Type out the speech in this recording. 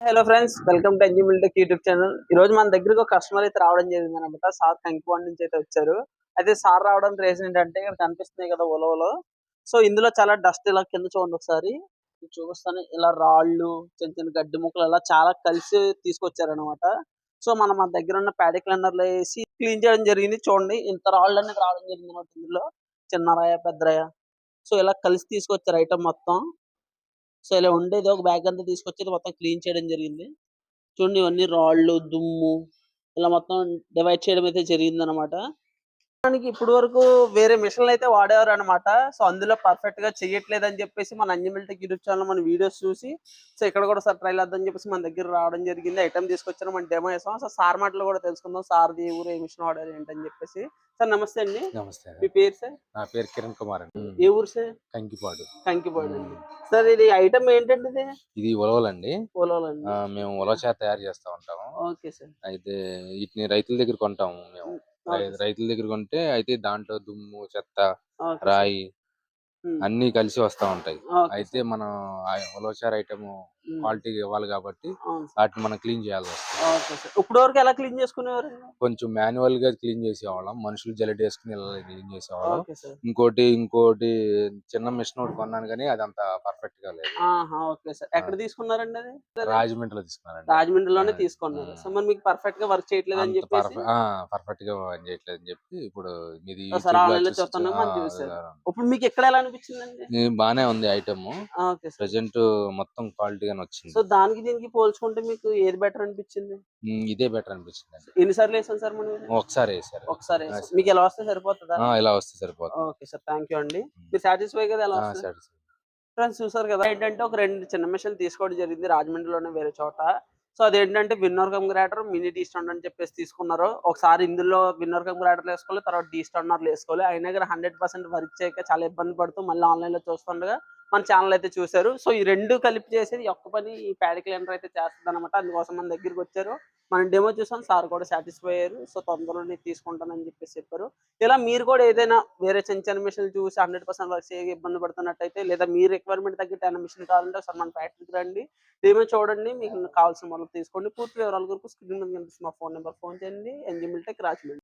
Hello friends, welcome to NG Miltech YouTube channel. ఈ రోజు మన దగ్గరకు ఒక కస్టమర్ అయితే రావడం జరిగింది అనమాట. సార్ కంకిపాడు నుంచి అయితే వచ్చారు. అయితే సార్ రావడానికి రీజన్ ఏంటంటే ఇక్కడ కనిపిస్తున్నాయి కదా ఓలోలో. సో ఇందులో చాలా డస్ట్ ఇలా కింద చూడండి ఒకసారి. చూపిస్తాను, ఇలా రాళ్ళు, చిన్న చిన్న గడ్డి ముక్కలు ఇలా చాలా కలిసి తీసుకొచ్చారనమాట. సో మనం మన దగ్గర ఉన్న ప్యాడీ క్లీనర్లో వేసి క్లీన్ చేయడం జరిగింది. చూడండి, ఇంత రాళ్ళు అనేది రావడం జరిగింది అనమాట. ఇందులో చిన్న రాయ, పెద్ద రాయ, సో ఇలా కలిసి తీసుకొచ్చారు ఐటమ్ మొత్తం. సో ఇలా ఉండేది ఒక బ్యాగ్ అంతా తీసుకొచ్చి మొత్తం క్లీన్ చేయడం జరిగింది. చూడండి, ఇవన్నీ రాళ్ళు, దుమ్ము ఇలా మొత్తం డివైడ్ చేయడం అయితే జరిగిందనమాట. దానికి ఇప్పుడు వరకు వేరే మిషన్లు అయితే వాడేవారు అనమాట. సో అందులో పర్ఫెక్ట్ గా చెయ్యట్లేదు అని చెప్పేసి మన అన్యమిల్టెక్ యూట్యూబ్ ఛానల్ మన వీడియోస్ చూసి, సో ఇక్కడ కూడా సార్ ట్రైల్ వద్దని చెప్పేసి మన దగ్గర రావడం జరిగింది. ఐటమ్ తీసుకొచ్చారు, మన డెమో వేసాం. సో సార్ మాటలు కూడా తెలుసుకుందాం. సార్ది ఊరు, ఏ మిషన్ వాడారు ఏంటని చెప్పేసి. సార్ నమస్తే అండి. నమస్తే. మీ పేరు సార్? నా పేరు కిరణ్ కుమార్ అండి. ఏ ఊరు సార్? కంకిపాడు. కంకిపాడు అండి. సార్ ఇది ఐటమ్ ఏంటండి? ఇది ఉలవలండి. ఉలవలండి. మేము ఉలవ చేత తయారు చేస్తా ఉంటాము. Okay sir. అయితే వీటిని రైతుల దగ్గర కొంటాము మేము. రైతుల దగ్గర కొంటే అయితే దాంట్లో దుమ్ము, చెత్త, రాయి అన్ని కలిసి వస్తా ఉంటాయి. అయితే మనం ఉలవచార ఐటమ్ క్వాలిటీ ఇవ్వాలి కాబట్టి వాటిని మనం క్లీన్ చేయాల్సి వస్తుంది. ఇప్పుడు వరకు ఎలా క్లీన్ చేసుకునేవారు? కొంచెం మాన్యువల్ గా క్లీన్ చేసేవాళ్ళం. మనుషులు జల్లెడ వేసుకుని క్లీన్ చేసేవాళ్ళం. ఇంకోటి చిన్న మిషన్ ఒకటి కొన్నాను కానీ అది అంత పర్ఫెక్ట్ గా లేదు. ఎక్కడ తీసుకున్నారండి అది? రాజమండ్రిలో తీసుకున్నారండి. రాజమండ్రిలోనే తీసుకున్నారు. సో మరి మీకు పర్ఫెక్ట్ గా వర్క్ చేయట్లేదు అని చెప్పి పర్ఫెక్ట్ గా చేయట్లేదు అని చెప్పి ఇప్పుడు ఇది ఇప్పుడు మీకు ఎక్కడ ఎలా అనిపించిందండి? బానే ఉంది ఐటమ్. ప్రెసెంట్ మొత్తం క్వాలిటీ గానే వచ్చింది. సో దానికి దీనికి పోల్చుకుంటే మీకు ఏది బెటర్ అనిపించింది? ఇదే బెటర్ అనిపించింది. ఎన్నిసార్లు వేసాను సార్ మనం? ఒకసారి మీకు ఎలా వస్తే సరిపోతుందా? ఇలా వస్తే సరిపోతుంది. ఓకే సార్, థ్యాంక్ యూ అండి. మీరు సాటిస్ఫై కదా? ఎలా ఫ్రెండ్స్ చూసారు కదా, ఏంటంటే ఒక 2 చిన్న మిషన్లు తీసుకోవడం జరిగింది రాజమండ్రిలోనే వేరే చోట. సో అదేంటంటే winner come greater, mini D stand అని చెప్పేసి తీసుకున్నారు. ఒకసారి ఇందులో విన్నర్ కమ్ గ్రేటర్లు వేసుకోవాలి, తర్వాత డీ స్టాండర్లు వేసుకోవాలి. అయినా కానీ 100% వర్క్ చేయక చాలా ఇబ్బంది పడుతూ మళ్ళీ ఆన్లైన్ లో చూస్తుండగా మన ఛానల్ అయితే చూశారు. సో ఈ 2 కలిపి చేసేది ఒక్క పని ఈ ప్యాడీ క్లీనర్ అయితే చేస్తుంది అనమాట. అందుకోసం మన దగ్గరికి వచ్చారు. మనం డెమో చూసాం, సార్ కూడా సాటిస్ఫై అయ్యారు. సో తొందరలోనే తీసుకుంటానని చెప్పేసి చెప్పారు. ఇలా మీరు కూడా ఏదైనా వేరే చిన్న చిన్న మిషన్లు చూసి 100% వర్క్ చేయక ఇబ్బంది పడుతున్నట్టయితే, లేదా మీ రిక్వైర్మెంట్ తగ్గట్టు ఏమైనా మిషన్ కావాలంటే ఒకసారి మన ఫ్యాక్టరీకి రండి, డెమో చూడండి, మీకు కావాల్సిన వాళ్ళు తీసుకోండి. పూర్తి వివరాల వరకు స్క్రీన్ మీద కనిపిస్తున్న మా ఫోన్ నెంబర్ ఫోన్ చేయండి. ఎన్జీ మిల్టెక్ రాజమండ్రి.